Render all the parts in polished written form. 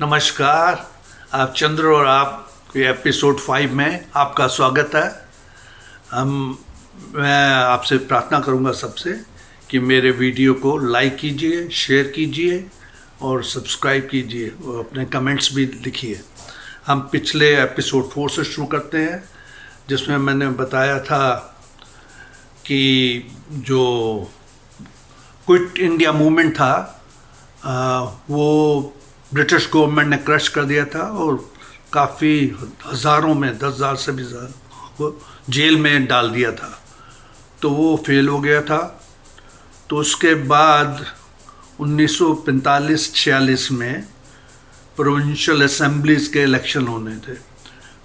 नमस्कार। आप चंद्र और आप के एपिसोड 5 में आपका स्वागत है। मैं आपसे प्रार्थना करूंगा सबसे कि मेरे वीडियो को लाइक कीजिए, शेयर कीजिए और सब्सक्राइब कीजिए और अपने कमेंट्स भी लिखिए। हम पिछले एपिसोड 4 से शुरू करते हैं, जिसमें मैंने बताया था कि जो क्विट इंडिया मूवमेंट था वो ब्रिटिश गवर्नमेंट ने क्रश कर दिया था और काफ़ी हज़ारों में 10,000 से भी ज़्यादा को जेल में डाल दिया था। तो वो फेल हो गया था। तो उसके बाद 1945-46 में प्रोविंशियल असेंबलीज के इलेक्शन होने थे।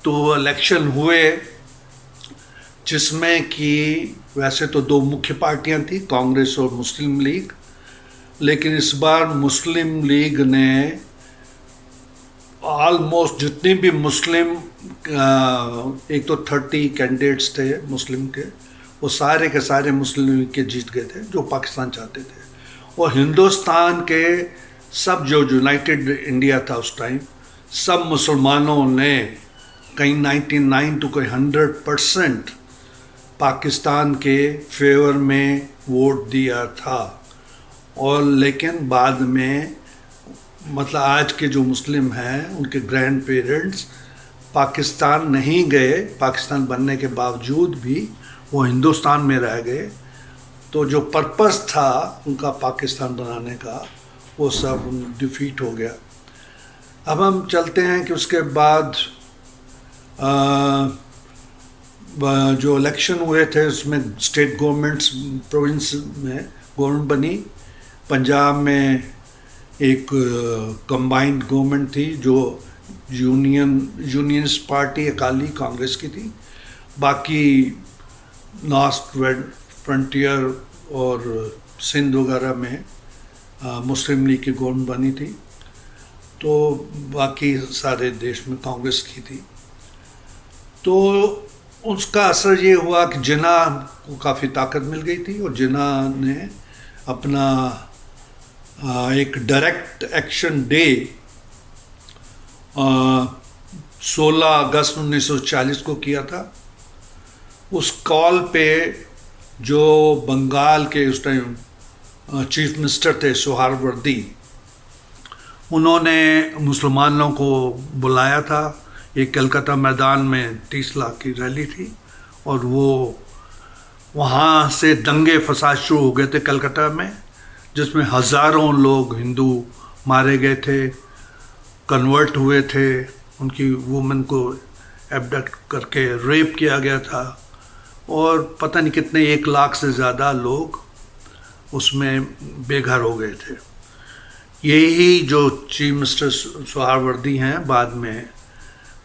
तो वो इलेक्शन हुए जिसमें कि वैसे तो दो मुख्य पार्टियां थी, कांग्रेस और मुस्लिम लीग, लेकिन इस बार मुस्लिम लीग ने ऑलमोस्ट जितनी भी मुस्लिम एक तो 30 कैंडिडेट्स थे मुस्लिम के, वो सारे के सारे मुस्लिम लीग के जीत गए थे जो पाकिस्तान चाहते थे। और हिंदुस्तान के सब जो यूनाइटेड इंडिया था उस टाइम, सब मुसलमानों ने कहीं 99 तो कोई 100% पाकिस्तान के फेवर में वोट दिया था। और लेकिन बाद में मतलब आज के जो मुस्लिम हैं उनके ग्रैंड पेरेंट्स पाकिस्तान नहीं गए, पाकिस्तान बनने के बावजूद भी वो हिंदुस्तान में रह गए। तो जो पर्पस था उनका पाकिस्तान बनाने का वो सब डिफीट हो गया। अब हम चलते हैं कि उसके बाद जो इलेक्शन हुए थे उसमें स्टेट गवर्नमेंट्स, प्रोविंस में गवर्नमेंट बनी। पंजाब में एक कंबाइंड गवर्नमेंट थी जो यूनियनिस्ट पार्टी अकाली कांग्रेस की थी। बाकी नॉर्थ फ्रंटियर और सिंध वगैरह में मुस्लिम लीग की गवर्नमेंट बनी थी। तो बाकी सारे देश में कांग्रेस की थी। तो उसका असर ये हुआ कि जिन्ना को काफ़ी ताकत मिल गई थी और जिन्ना ने अपना एक डायरेक्ट एक्शन डे 16 अगस्त 1940 को किया था। उस कॉल पे जो बंगाल के उस टाइम चीफ मिनिस्टर थे सोहरावर्दी, उन्होंने मुसलमानों को बुलाया था। एक कलकत्ता मैदान में 30 लाख की रैली थी और वो वहाँ से दंगे फसाद शुरू हो गए थे कलकत्ता में, जिसमें हज़ारों लोग हिंदू मारे गए थे, कन्वर्ट हुए थे, उनकी वुमेन को एब्डक्ट करके रेप किया गया था और पता नहीं कितने 1 लाख से ज़्यादा लोग उसमें बेघर हो गए थे। यही जो चीफ मिनिस्टर सोहरावर्दी हैं बाद में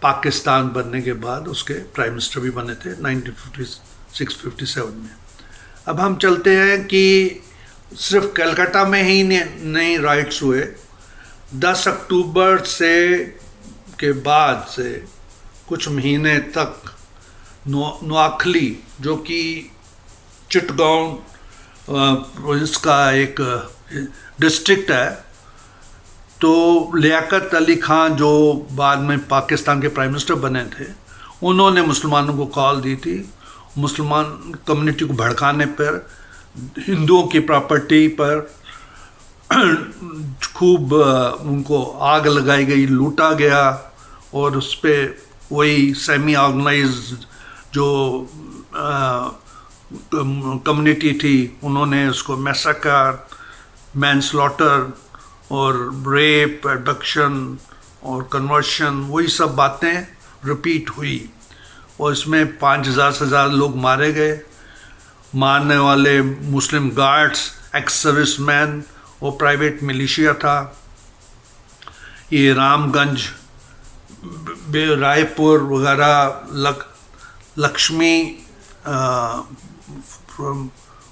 पाकिस्तान बनने के बाद उसके प्राइम मिनिस्टर भी बने थे 1956-57 में। अब हम चलते हैं कि सिर्फ कलकत्ता में ही नहीं राइट्स हुए। 10 अक्टूबर से के बाद से कुछ महीने तक नोआखली, जो कि चिटगांव प्रोविंस का एक डिस्ट्रिक्ट है, तो लियाकत अली खान जो बाद में पाकिस्तान के प्राइम मिनिस्टर बने थे, उन्होंने मुसलमानों को कॉल दी थी। मुसलमान कम्युनिटी को भड़काने पर, हिंदुओं की प्रॉपर्टी पर खूब उनको आग लगाई गई, लूटा गया और उस पर वही सेमी ऑर्गेनाइज्ड जो कम्युनिटी थी उन्होंने उसको मैसेकर, मैनस्लॉटर और रेप, एबडक्शन और कन्वर्शन, वही सब बातें रिपीट हुई और इसमें 5,000 से ज़्यादा लोग मारे गए। मारने वाले मुस्लिम गार्ड्स, एक्स सर्विसमैन और प्राइवेट मिलिशिया था। ये रामगंज, रायपुर वगैरह, लक्ष्मी,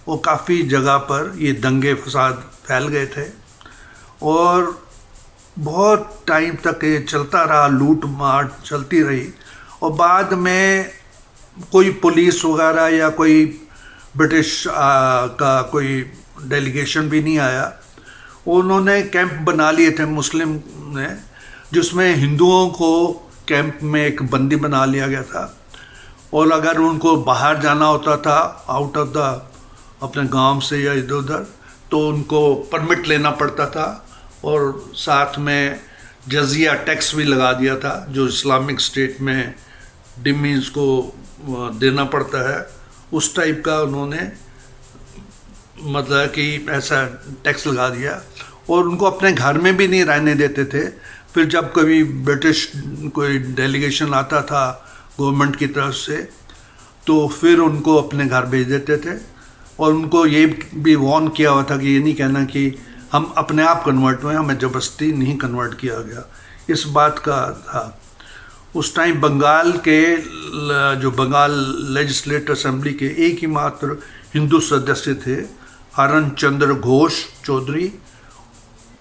वो काफ़ी जगह पर ये दंगे फसाद फैल गए थे और बहुत टाइम तक ये चलता रहा, लूट मार चलती रही। और बाद में कोई पुलिस वगैरह या कोई ब्रिटिश का कोई डेलीगेशन भी नहीं आया। उन्होंने कैंप बना लिए थे मुस्लिम ने, जिसमें हिंदुओं को कैंप में एक बंदी बना लिया गया था, और अगर उनको बाहर जाना होता था आउट ऑफ द अपने गांव से या इधर उधर, तो उनको परमिट लेना पड़ता था, और साथ में जजिया टैक्स भी लगा दिया था जो इस्लामिक स्टेट में डिमीज को देना पड़ता है। उस टाइप का उन्होंने मतलब कि ऐसा टैक्स लगा दिया, और उनको अपने घर में भी नहीं रहने देते थे। फिर जब कभी ब्रिटिश कोई डेलीगेशन आता था गवर्नमेंट की तरफ से, तो फिर उनको अपने घर भेज देते थे, और उनको ये भी वार्न किया हुआ था कि ये नहीं कहना कि हम अपने आप कन्वर्ट हुए, हमें ज़बरदस्ती नहीं कन्वर्ट किया गया। इस बात का था। उस टाइम बंगाल के जो बंगाल लेजिस्लेटिव असेंबली के एक ही मात्र हिंदू सदस्य थे, हरण चंद्र घोष चौधरी।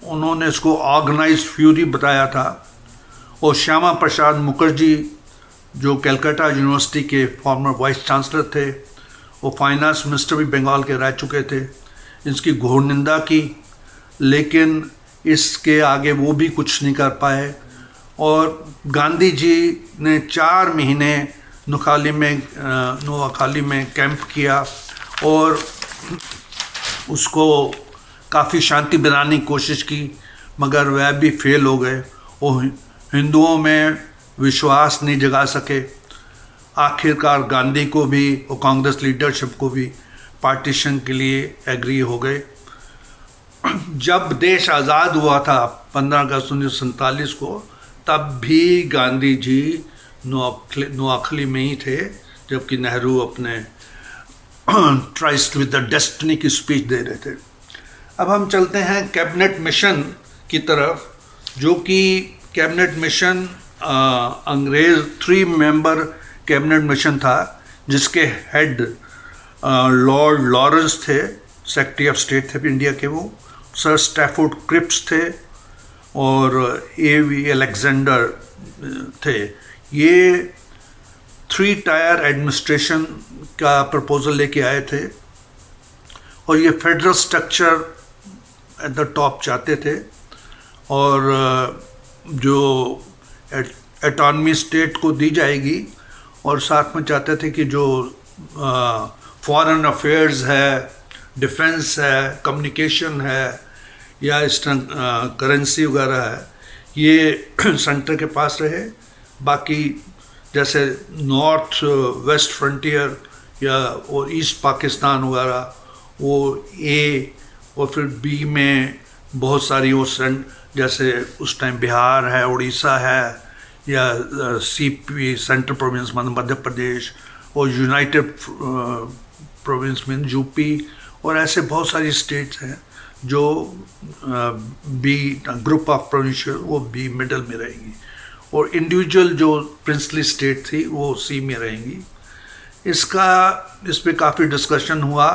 उन्होंने इसको ऑर्गेनाइज्ड फ्यूरी बताया था। और श्यामा प्रसाद मुखर्जी जो कलकत्ता यूनिवर्सिटी के फॉर्मर वाइस चांसलर थे, वो फाइनेंस मिनिस्टर भी बंगाल के रह चुके थे, इसकी घोर निंदा की, लेकिन इसके आगे वो भी कुछ नहीं कर पाए। और गांधी जी ने 4 महीने नोआखाली में कैंप किया, और उसको काफ़ी शांति बनाने की कोशिश की, मगर वह भी फेल हो गए। वो हिंदुओं में विश्वास नहीं जगा सके। आखिरकार गांधी को भी और कांग्रेस लीडरशिप को भी पार्टीशन के लिए एग्री हो गए। जब देश आज़ाद हुआ था 15 अगस्त 1947 को, तब भी गांधी जी नोआखली में ही थे, जबकि नेहरू अपने ट्राइस्ट विद द डेस्टिनी की स्पीच दे रहे थे। अब हम चलते हैं कैबिनेट मिशन की तरफ, जो कि कैबिनेट मिशन अंग्रेज़ 3 मेंबर कैबिनेट मिशन था, जिसके हेड लॉर्ड लॉरेंस थे, सेक्रेटरी ऑफ स्टेट थे इंडिया के, वो सर स्टैफोर्ड क्रिप्स थे, और A.V. अलेक्जेंडर थे। ये 3 टायर एडमिनिस्ट्रेशन का प्रपोजल लेके आए थे, और ये federal structure at the top चाहते थे, और जो एटॉनमी स्टेट को दी जाएगी, और साथ में चाहते थे कि जो फॉरेन अफेयर्स है, डिफेंस है, कम्युनिकेशन है, या इस तरह करेंसी वगैरह है, ये सेंटर के पास रहे। बाकी जैसे नॉर्थ वेस्ट फ्रंटियर या और ईस्ट पाकिस्तान वगैरह, वो ए, और फिर बी में बहुत सारी वो जैसे उस टाइम बिहार है, उड़ीसा है, या CP central province Madhya Pradesh, और यूनाइटेड प्रोविंस में यूपी, और ऐसे बहुत सारी स्टेट्स हैं जो बी ग्रुप ऑफ प्रोविंशियल, वो बी मिडल में रहेंगी, और इंडिविजुअल जो प्रिंसली स्टेट थी वो सी में रहेंगी। इस पे काफ़ी डिस्कशन हुआ,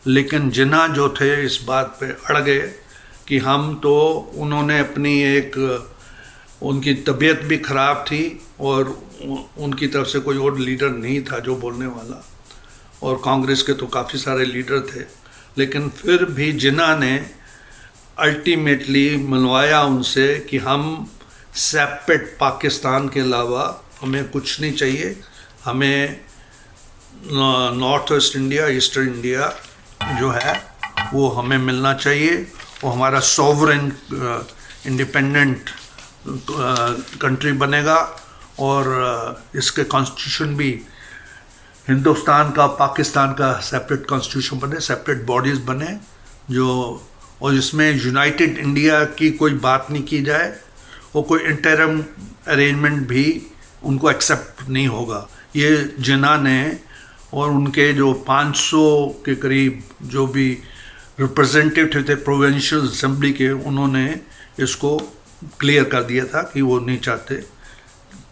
लेकिन जिन्ना जो थे इस बात पे अड़ गए कि हम तो, उन्होंने अपनी एक, उनकी तबीयत भी ख़राब थी, और उनकी तरफ से कोई और लीडर नहीं था जो बोलने वाला, और कांग्रेस के तो काफ़ी सारे लीडर थे, लेकिन फिर भी जिन्ना ने अल्टीमेटली मनवाया उनसे कि हम सेपरेट पाकिस्तान के अलावा हमें कुछ नहीं चाहिए, हमें north west India, eastern India जो है वो हमें मिलना चाहिए, और हमारा सॉवरेन इंडिपेंडेंट कंट्री बनेगा, और इसके कॉन्स्टिट्यूशन भी हिंदुस्तान का, पाकिस्तान का सेपरेट कॉन्स्टिट्यूशन बने, सेपरेट बॉडीज़ बने जो, और इसमें यूनाइटेड इंडिया की कोई बात नहीं की जाए, और कोई इंटरम अरेंजमेंट भी उनको एक्सेप्ट नहीं होगा। ये जिन्ना ने और उनके जो 500 के करीब जो भी रिप्रेजेंटेटिव थे प्रोविंशियल असेंबली के, उन्होंने इसको क्लियर कर दिया था कि वो नहीं चाहते,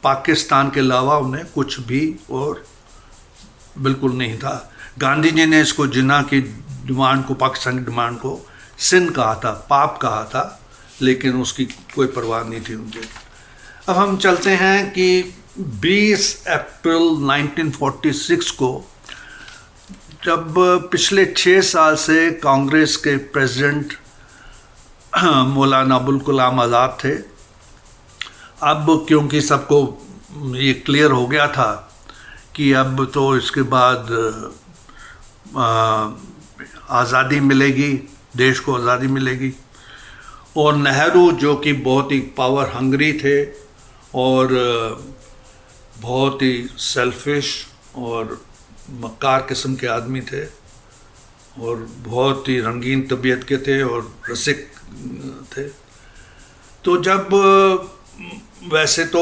पाकिस्तान के अलावा उन्हें कुछ भी और बिल्कुल नहीं था। गांधी जी ने इसको जिन्ना की डिमांड को, पाकिस्तानी डिमांड को सिन कहा था, पाप कहा था, लेकिन उसकी कोई परवाह नहीं थी उनके। अब हम चलते हैं कि 20 अप्रैल 1946 को, जब पिछले 6 साल से कांग्रेस के प्रेसिडेंट मौलाना अबुल कलाम आज़ाद थे, अब क्योंकि सबको ये क्लियर हो गया था कि अब तो इसके बाद आज़ादी मिलेगी, देश को आज़ादी मिलेगी, और नेहरू जो कि बहुत ही पावर हंग्री थे और बहुत ही सेल्फिश और मक्कार किस्म के आदमी थे और बहुत ही रंगीन तबीयत के थे और रसिक थे, तो जब वैसे तो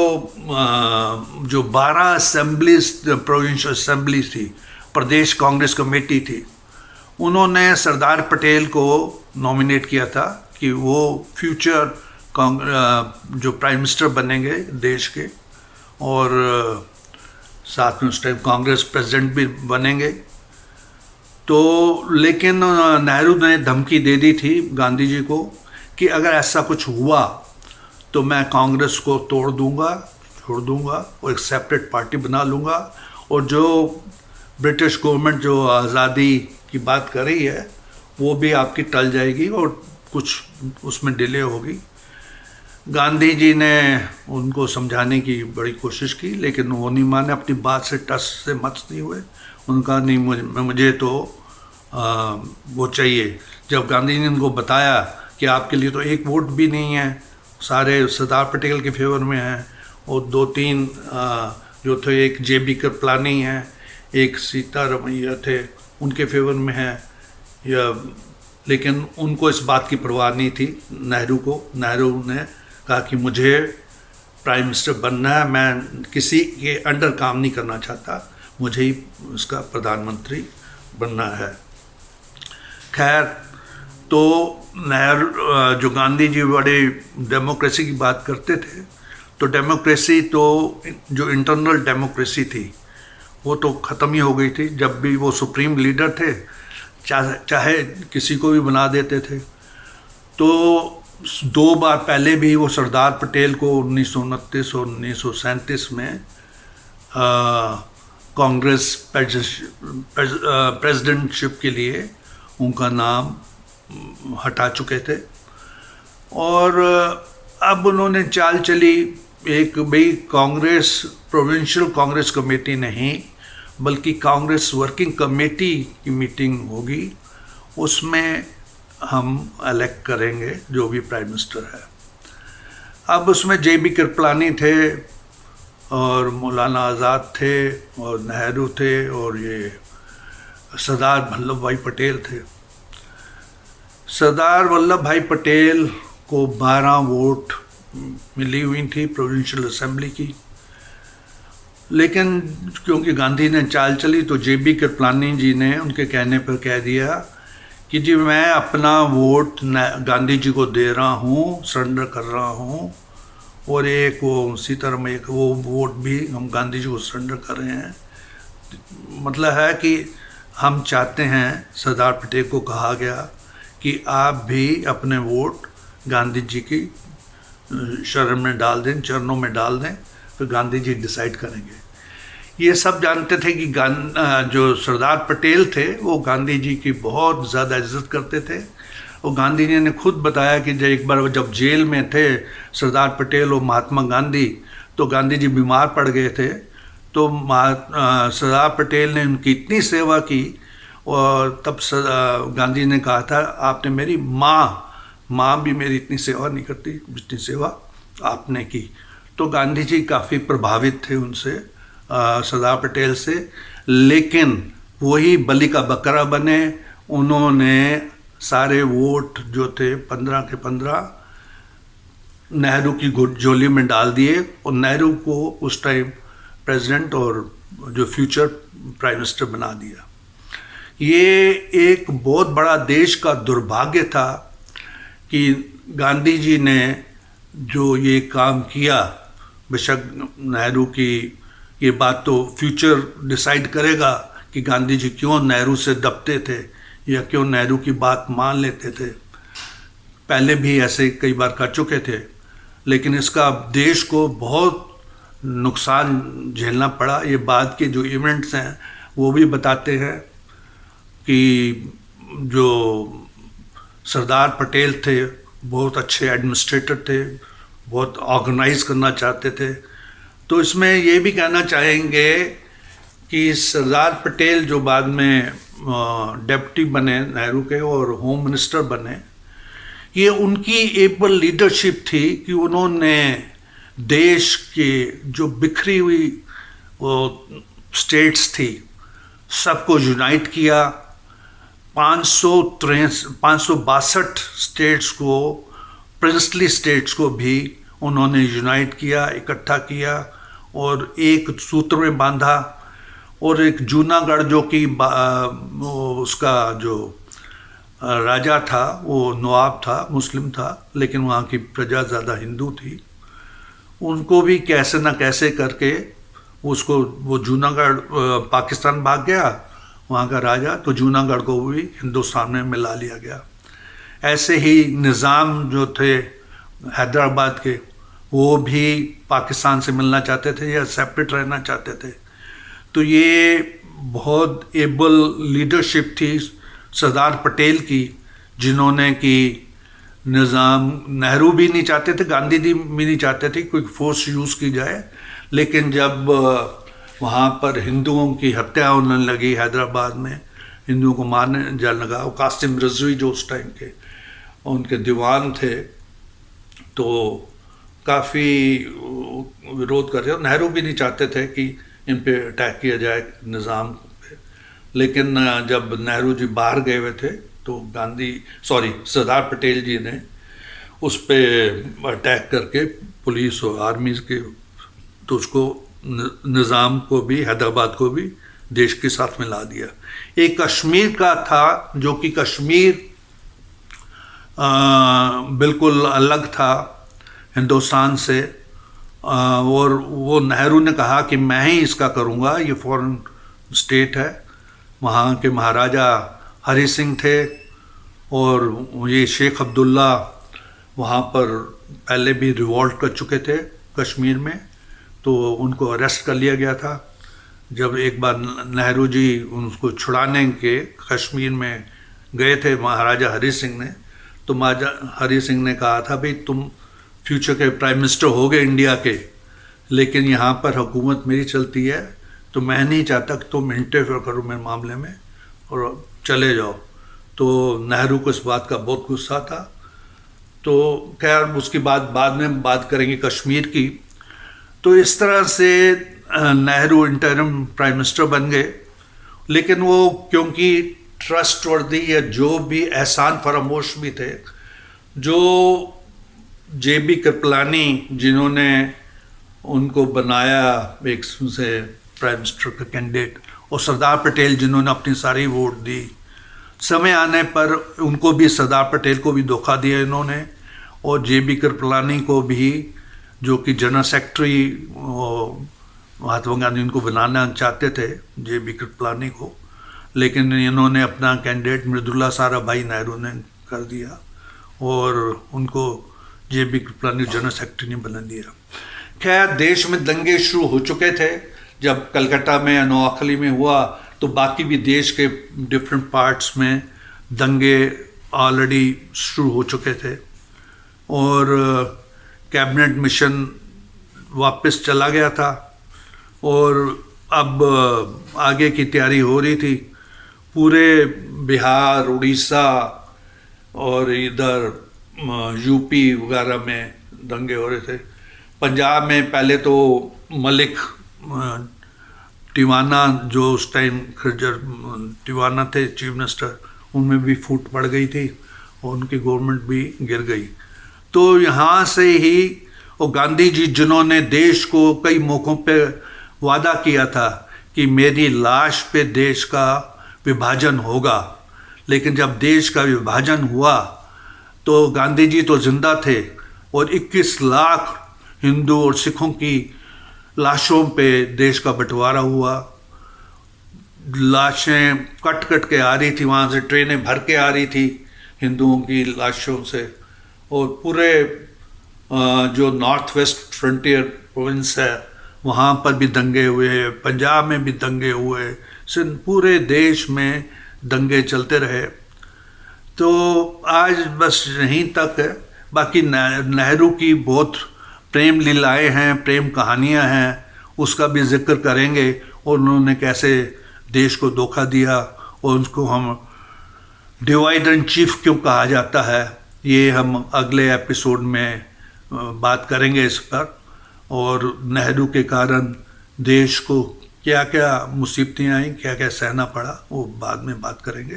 जो 12 असेंबलीज, प्रोविंशियल असेंबली थी, प्रदेश कांग्रेस कमेटी थी, उन्होंने सरदार पटेल को नॉमिनेट किया था कि वो फ्यूचर जो प्राइम मिनिस्टर बनेंगे देश के, और साथ में उस टाइम कांग्रेस प्रेसिडेंट भी बनेंगे। तो लेकिन नेहरू ने धमकी दे दी थी गांधी जी को कि अगर ऐसा कुछ हुआ तो मैं कांग्रेस को तोड़ दूंगा, छोड़ दूंगा और एक सेपरेट पार्टी बना लूँगा, और जो ब्रिटिश गवर्नमेंट जो आज़ादी की बात कर रही है वो भी आपकी टल जाएगी और कुछ उसमें डिले होगी। गांधी जी ने उनको समझाने की बड़ी कोशिश की, लेकिन वो नहीं माने, अपनी बात से टस से मत नहीं हुए। उनका नहीं, मुझे तो वो चाहिए। जब गांधी जी ने उनको बताया कि आपके लिए तो एक वोट भी नहीं है, सारे सरदार पटेल के फेवर में हैं, और 2-3 जो थे, एक JB कृपलानी हैं, एक सीतारमैया थे, उनके फेवर में है, या लेकिन उनको इस बात की परवाह नहीं थी नेहरू को। नेहरू ने कहा कि मुझे प्राइम मिनिस्टर बनना है, मैं किसी के अंडर काम नहीं करना चाहता, मुझे ही उसका प्रधानमंत्री बनना है। खैर, तो नेहरू, जो गांधी जी बड़े डेमोक्रेसी की बात करते थे, तो डेमोक्रेसी तो जो इंटरनल डेमोक्रेसी थी वो तो ख़त्म ही हो गई थी। जब भी वो सुप्रीम लीडर थे, चाहे किसी को भी बना देते थे। तो 2 बार पहले भी वो सरदार पटेल को 1929 और 1937 में कांग्रेस प्रेसिडेंटशिप के लिए उनका नाम हटा चुके थे, और अब उन्होंने चाल चली एक, भाई कांग्रेस प्रोविंशियल कांग्रेस कमेटी नहीं बल्कि कांग्रेस वर्किंग कमेटी की मीटिंग होगी, उसमें हम इलेक्ट करेंगे जो भी प्राइम मिनिस्टर है। अब उसमें JB कृपलानी थे और मौलाना आज़ाद थे और नेहरू थे और ये सरदार वल्लभ भाई पटेल थे। सरदार वल्लभ भाई पटेल को 12 वोट मिली हुई थी प्रोविंशियल असेंबली की, लेकिन क्योंकि गांधी ने चाल चली तो JB कृपलानी जी ने उनके कहने पर कह दिया कि जी मैं अपना वोट गांधी जी को दे रहा हूँ, सरेंडर कर रहा हूँ, और एक वो सीतारमैया का वो वोट भी हम गांधी जी को सरेंडर कर रहे हैं। मतलब है कि हम चाहते हैं, सरदार पटेल को कहा गया कि आप भी अपने वोट गांधी जी की शरण में डाल दें, चरणों में डाल दें, तो गांधी जी डिसाइड करेंगे। ये सब जानते थे कि जो सरदार पटेल थे वो गांधी जी की बहुत ज़्यादा इज्जत करते थे, और गांधी जी ने खुद बताया कि एक बार जब जेल में थे सरदार पटेल और महात्मा गांधी, तो गांधी जी बीमार पड़ गए थे, तो सरदार पटेल ने उनकी इतनी सेवा की, और तब गांधी ने कहा था आपने मेरी माँ भी मेरी इतनी सेवा नहीं करती जितनी सेवा आपने की। तो गांधी जी काफ़ी प्रभावित थे उनसे, सरदार पटेल से, लेकिन वही बलि का बकरा बने। उन्होंने सारे वोट जो थे 15 के 15 नेहरू की झोली में डाल दिए, और नेहरू को उस टाइम प्रेसिडेंट और जो फ्यूचर प्राइम मिनिस्टर बना दिया। ये एक बहुत बड़ा देश का दुर्भाग्य था कि गांधी जी ने जो ये काम किया, बेशक नेहरू की ये बात तो फ्यूचर डिसाइड करेगा कि गांधी जी क्यों नेहरू से दबते थे या क्यों नेहरू की बात मान लेते थे। पहले भी ऐसे कई बार कर चुके थे, लेकिन इसका देश को बहुत नुकसान झेलना पड़ा। ये बाद के जो इवेंट्स हैं वो भी बताते हैं कि जो सरदार पटेल थे बहुत अच्छे एडमिनिस्ट्रेटर थे, बहुत ऑर्गेनाइज करना चाहते थे। तो इसमें ये भी कहना चाहेंगे कि सरदार पटेल जो बाद में डिप्टी बने नेहरू के और होम मिनिस्टर बने, ये उनकी एबल लीडरशिप थी कि उन्होंने देश के जो बिखरी हुई वो स्टेट्स थी सबको यूनाइट किया। 562 स्टेट्स को, प्रिंसली स्टेट्स को भी उन्होंने यूनाइट किया, इकट्ठा किया और एक सूत्र में बांधा। और एक जूनागढ़ जो कि उसका जो राजा था वो नवाब था, मुस्लिम था, लेकिन वहाँ की प्रजा ज़्यादा हिंदू थी, उनको भी कैसे ना कैसे करके उसको, वो जूनागढ़ पाकिस्तान भाग गया वहाँ का राजा, तो जूनागढ़ को भी हिंदुस्तान में मिला लिया गया। ऐसे ही निज़ाम जो थे हैदराबाद के, वो भी पाकिस्तान से मिलना चाहते थे या सेपरेट रहना चाहते थे। तो ये बहुत एबल लीडरशिप थी सरदार पटेल की, जिन्होंने कि निज़ाम, नेहरू भी नहीं चाहते थे, गांधी जी भी नहीं चाहते थे कोई फोर्स यूज़ की जाए, लेकिन जब वहाँ पर हिंदुओं की हत्या होने लगी हैदराबाद में, हिंदुओं को मारने जाने लगा, वो कासिम रिजवी जो उस टाइम के उनके दीवान थे, तो काफ़ी विरोध कर रहे हो। नेहरू भी नहीं चाहते थे कि इन पे अटैक किया जाए निज़ाम पे, लेकिन जब नेहरू जी बाहर गए हुए थे तो सरदार पटेल जी ने उस पे अटैक करके पुलिस और आर्मी के, तो उसको निज़ाम को भी, हैदराबाद को भी देश के साथ मिला दिया। एक कश्मीर का था जो कि कश्मीर बिल्कुल अलग था हिंदुस्तान से, और वो नेहरू ने कहा कि मैं ही इसका करूँगा, ये फॉरेन स्टेट है। वहाँ के महाराजा हरि सिंह थे और ये शेख अब्दुल्ला वहाँ पर पहले भी रिवॉल्ट कर चुके थे कश्मीर में, तो उनको अरेस्ट कर लिया गया था। जब एक बार नेहरू जी उनको छुड़ाने के कश्मीर में गए थे महाराजा हरि सिंह ने, तो महाराजा हरि सिंह ने कहा था भाई तुम फ्यूचर के प्राइम मिनिस्टर हो गए इंडिया के, लेकिन यहाँ पर हुकूमत मेरी चलती है, तो मैं नहीं चाहता कि तुम इंटरफेयर करो मेरे मामले में और चले जाओ। तो नेहरू को इस बात का बहुत गुस्सा था। तो खैर उसकी बाद में बात करेंगे कश्मीर की। तो इस तरह से नेहरू इंटरिम प्राइम मिनिस्टर बन गए, लेकिन वो क्योंकि ट्रस्टवर्दी या जो भी एहसान फरामोश भी थे, जो JB कृपलानी जिन्होंने उनको बनाया एक से प्राइम मिनिस्टर का कैंडिडेट, और सरदार पटेल जिन्होंने अपनी सारी वोट दी, समय आने पर उनको भी, सरदार पटेल को भी धोखा दिया इन्होंने, और JB कृपलानी को भी, जो कि जनरल सेक्रेटरी महात्मा गांधी उनको बनाना चाहते थे JB कृपलानी को, लेकिन इन्होंने अपना कैंडिडेट मृदुला साराभाई नेहरू ने कर दिया और उनको JB कृपलानी जनरल सेक्रेटरी ने बना दिया। खैर देश में दंगे शुरू हो चुके थे। जब कलकत्ता में, नोआखली में हुआ, तो बाकी भी देश के डिफरेंट पार्ट्स में दंगे ऑलरेडी शुरू हो चुके थे और कैबिनेट मिशन वापस चला गया था और अब आगे की तैयारी हो रही थी। पूरे बिहार, उड़ीसा और इधर UP वगैरह में दंगे हो रहे थे। पंजाब में पहले तो मलिक टिवाना, जो उस टाइम खर्जर टिवाना थे चीफ मिनिस्टर, उनमें भी फूट पड़ गई थी और उनकी गवर्नमेंट भी गिर गई। तो यहाँ से ही वो गांधी जी, जिन्होंने देश को कई मौक़ों पे वादा किया था कि मेरी लाश पे देश का विभाजन होगा, लेकिन जब देश का विभाजन हुआ तो गांधी जी तो जिंदा थे और 21 लाख हिंदू और सिखों की लाशों पे देश का बंटवारा हुआ। लाशें कट कट के आ रही थी, वहाँ से ट्रेनें भर के आ रही थी हिंदुओं की लाशों से, और पूरे जो नॉर्थ वेस्ट फ्रंटियर प्रोविंस है वहाँ पर भी दंगे हुए, पंजाब में भी दंगे हुए, पूरे देश में दंगे चलते रहे। तो आज बस यहीं तक है। बाकी नेहरू की बहुत प्रेम लीलाएं हैं, प्रेम कहानियां हैं, उसका भी जिक्र करेंगे और उन्होंने कैसे देश को धोखा दिया और उसको हम डिवाइडर इन चीफ क्यों कहा जाता है। ये हम अगले एपिसोड में बात करेंगे इस पर। और नेहरू के कारण देश को क्या क्या मुसीबतें आई, क्या क्या सहना पड़ा, वो बाद में बात करेंगे।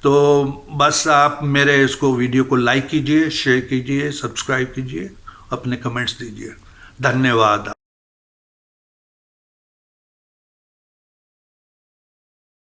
तो बस आप मेरे इसको वीडियो को लाइक कीजिए, शेयर कीजिए, सब्सक्राइब कीजिए, अपने कमेंट्स दीजिए। धन्यवाद।